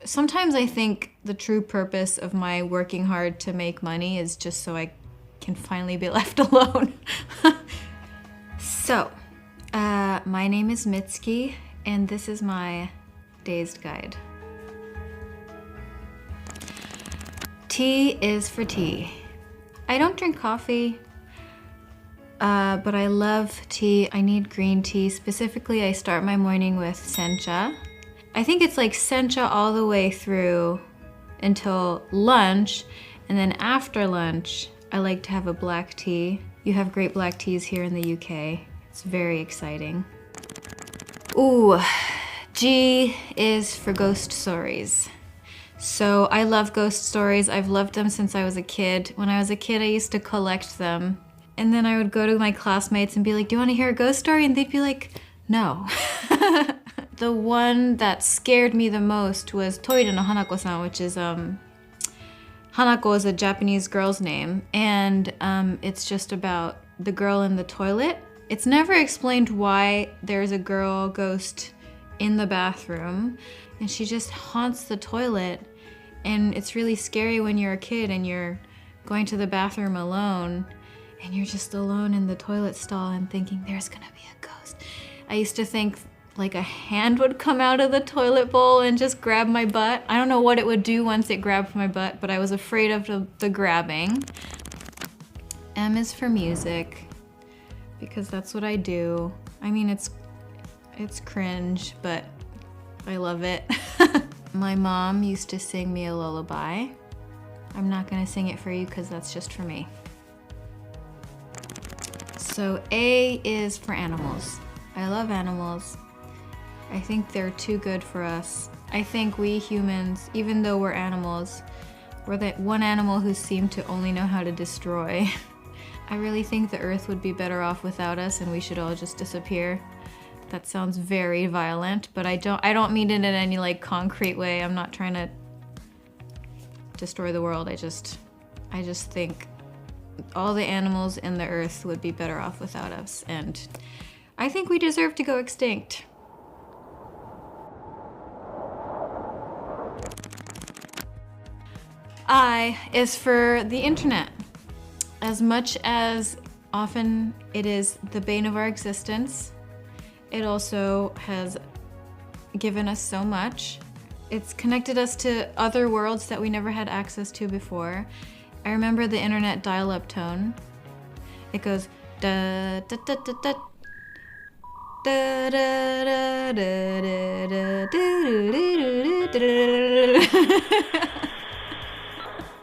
Sometimes I think the true purpose of my working hard to make money is just so I can finally be left alone. So, my name is Mitski, and this is my dazed guide. T is for tea. I don't drink coffee, but I love tea. I need green tea. Specifically, I start my morning with sencha. I think it's like sencha all the way through until lunch, and then after lunch, I like to have a black tea. You have great black teas here in the UK. It's very exciting. Ooh, G is for ghost stories. So I love ghost stories. I've loved them since I was a kid. When I was a kid, I used to collect them. And then I would go to my classmates and be like, do you want to hear a ghost story? And they'd be like, no. The one that scared me the most was Toire no Hanako-san, which is, Hanako is a Japanese girl's name. And it's just about the girl in the toilet. It's never explained why there's a girl ghost in the bathroom, and she just haunts the toilet. And it's really scary when you're a kid and you're going to the bathroom alone, and you're just alone in the toilet stall and thinking there's gonna be a ghost. I used to think like a hand would come out of the toilet bowl and just grab my butt. I don't know what it would do once it grabbed my butt, but I was afraid of the grabbing. M is for music, because that's what I do. I mean, it's cringe, but I love it. My mom used to sing me a lullaby. I'm not gonna sing it for you because that's just for me. So A is for animals. I love animals. I think they're too good for us. I think we humans, even though we're animals, we're that one animal who seem to only know how to destroy. I really think the earth would be better off without us and we should all just disappear. That sounds very violent, but I don't mean it in any like concrete way. I'm not trying to destroy the world. I just think all the animals in the earth would be better off without us, and I think we deserve to go extinct. I is for the internet. As much as often it is the bane of our existence, it also has given us so much. It's connected us to other worlds that we never had access to before. I remember the internet dial-up tone. It goes da da da da da da da da da da da.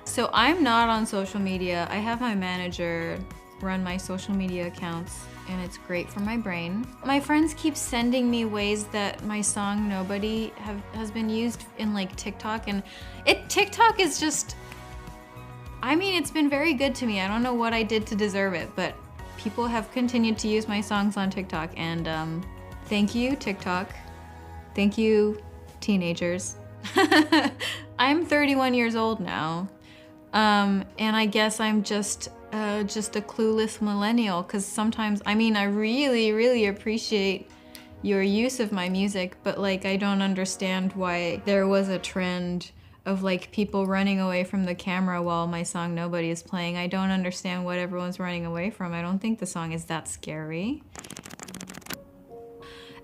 So I'm not on social media. I have my manager run my social media accounts, and it's great for my brain. My friends keep sending me ways that my song Nobody has been used in like TikTok, and TikTok is just, I mean, it's been very good to me. I don't know what I did to deserve it, but people have continued to use my songs on TikTok, and thank you, TikTok. Thank you, teenagers. I'm 31 years old now, and I guess I'm just a clueless millennial, because sometimes, I mean, I really, really appreciate your use of my music, but like, I don't understand why there was a trend of like people running away from the camera while my song Nobody is playing. I don't understand what everyone's running away from. I don't think the song is that scary.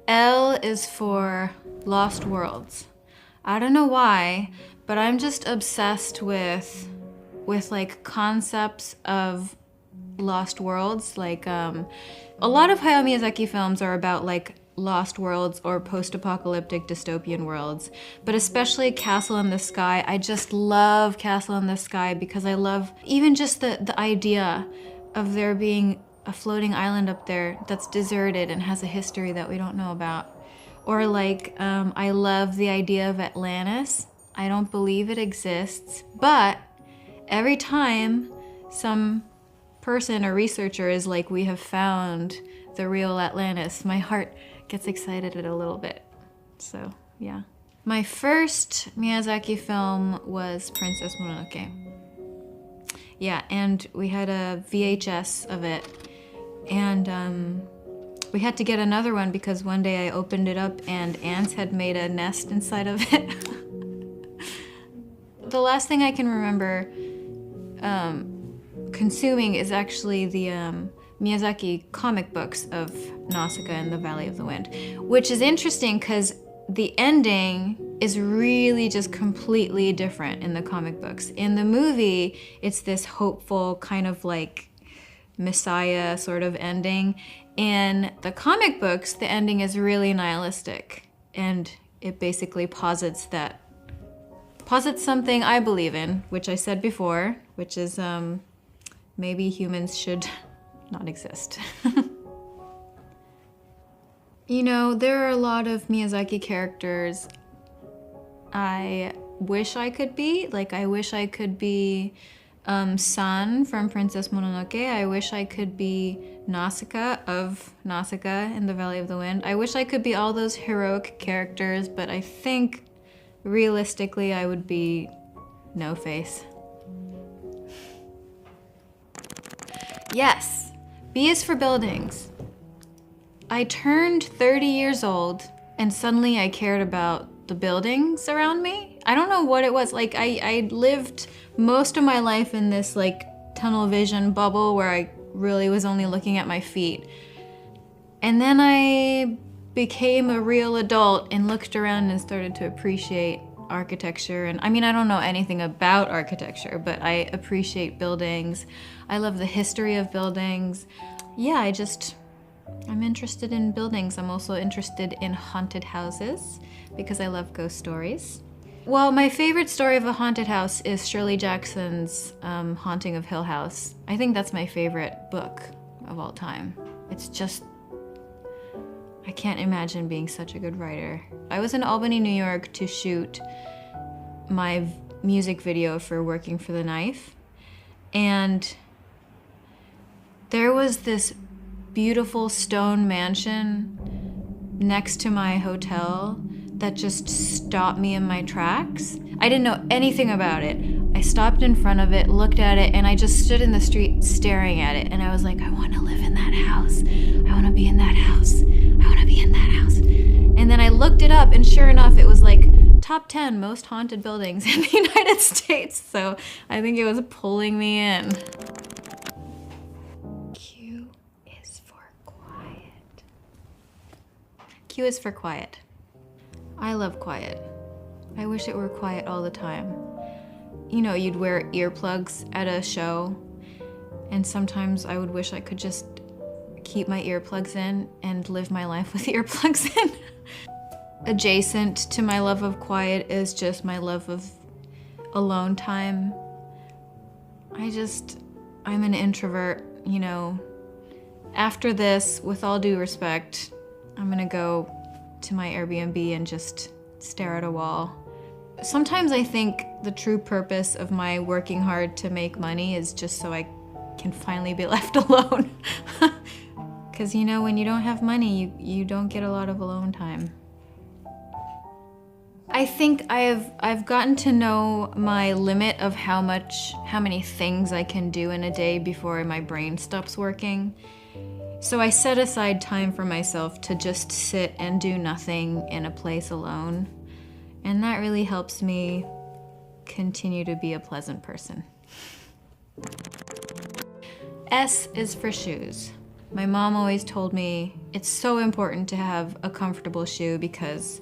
L is for Lost Worlds. I don't know why, but I'm just obsessed with like concepts of lost worlds. Like a lot of Hayao Miyazaki films are about like lost worlds or post-apocalyptic dystopian worlds, but especially Castle in the Sky. I just love Castle in the Sky because I love even just the idea of there being a floating island up there that's deserted and has a history that we don't know about. Or like, I love the idea of Atlantis. I don't believe it exists, but every time some person or researcher is like, we have found the real Atlantis, my heart gets excited a little bit. So, yeah. My first Miyazaki film was Princess Mononoke. Yeah, and we had a VHS of it. And we had to get another one because one day I opened it up and ants had made a nest inside of it. the last thing I can remember consuming is actually the Miyazaki comic books of Nausicaa and the Valley of the Wind, which is interesting because the ending is really just completely different in the comic books. In the movie, it's this hopeful kind of like Messiah sort of ending. In the comic books, the ending is really nihilistic, and it basically posits something I believe in, which I said before, which is maybe humans should not exist. You know, there are a lot of Miyazaki characters I wish I could be. Like, I wish I could be San from Princess Mononoke. I wish I could be Nausicaa of Nausicaa in the Valley of the Wind. I wish I could be all those heroic characters, but I think realistically I would be No Face. Yes, B is for buildings. I turned 30 years old and suddenly I cared about the buildings around me. I don't know what it was. Like, I lived most of my life in this like tunnel vision bubble where I really was only looking at my feet. And then I became a real adult and looked around and started to appreciate architecture. And I mean, I don't know anything about architecture, but I appreciate buildings. I love the history of buildings. Yeah, I'm interested in buildings. I'm also interested in haunted houses because I love ghost stories. Well, my favorite story of a haunted house is Shirley Jackson's Haunting of Hill House. I think that's my favorite book of all time. It's just, I can't imagine being such a good writer. I was in Albany, New York to shoot my music video for Working for the Knife. And there was this beautiful stone mansion next to my hotel that just stopped me in my tracks. I didn't know anything about it. I stopped in front of it, looked at it, and I just stood in the street staring at it. And I was like, I want to live in that house. I want to be in that house. I want to be in that house. And then I looked it up, and sure enough, it was like top 10 most haunted buildings in the United States. So I think it was pulling me in. Q is for quiet. Q is for quiet. I love quiet. I wish it were quiet all the time. You know, you'd wear earplugs at a show, and sometimes I would wish I could just keep my earplugs in and live my life with earplugs in. Adjacent to my love of quiet is just my love of alone time. I'm an introvert, you know. After this, with all due respect, I'm gonna go to my Airbnb and just stare at a wall. Sometimes I think the true purpose of my working hard to make money is just so I can finally be left alone. Because, you know, when you don't have money, you don't get a lot of alone time. I think I've gotten to know my limit of how many things I can do in a day before my brain stops working. So I set aside time for myself to just sit and do nothing in a place alone. And that really helps me continue to be a pleasant person. S is for shoes. My mom always told me it's so important to have a comfortable shoe because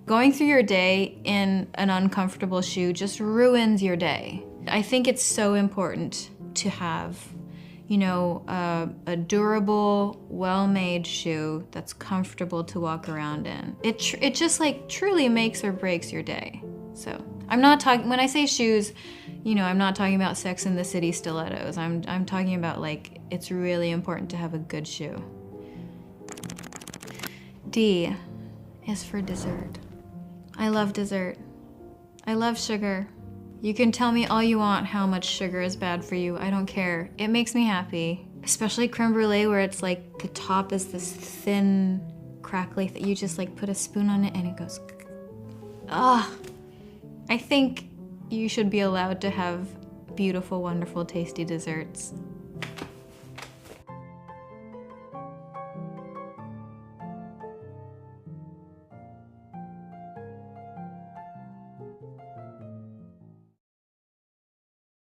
going through your day in an uncomfortable shoe just ruins your day. I think it's so important to have, you know, a durable, well-made shoe that's comfortable to walk around in. It just like truly makes or breaks your day. So I'm not talking, when I say shoes, you know, I'm not talking about Sex and the City stilettos. I'm talking about like, it's really important to have a good shoe. D is for dessert. I love dessert. I love sugar. You can tell me all you want how much sugar is bad for you. I don't care. It makes me happy. Especially creme brulee where it's like the top is this thin, crackly that you just like put a spoon on it and it goes, ah. I think you should be allowed to have beautiful, wonderful, tasty desserts.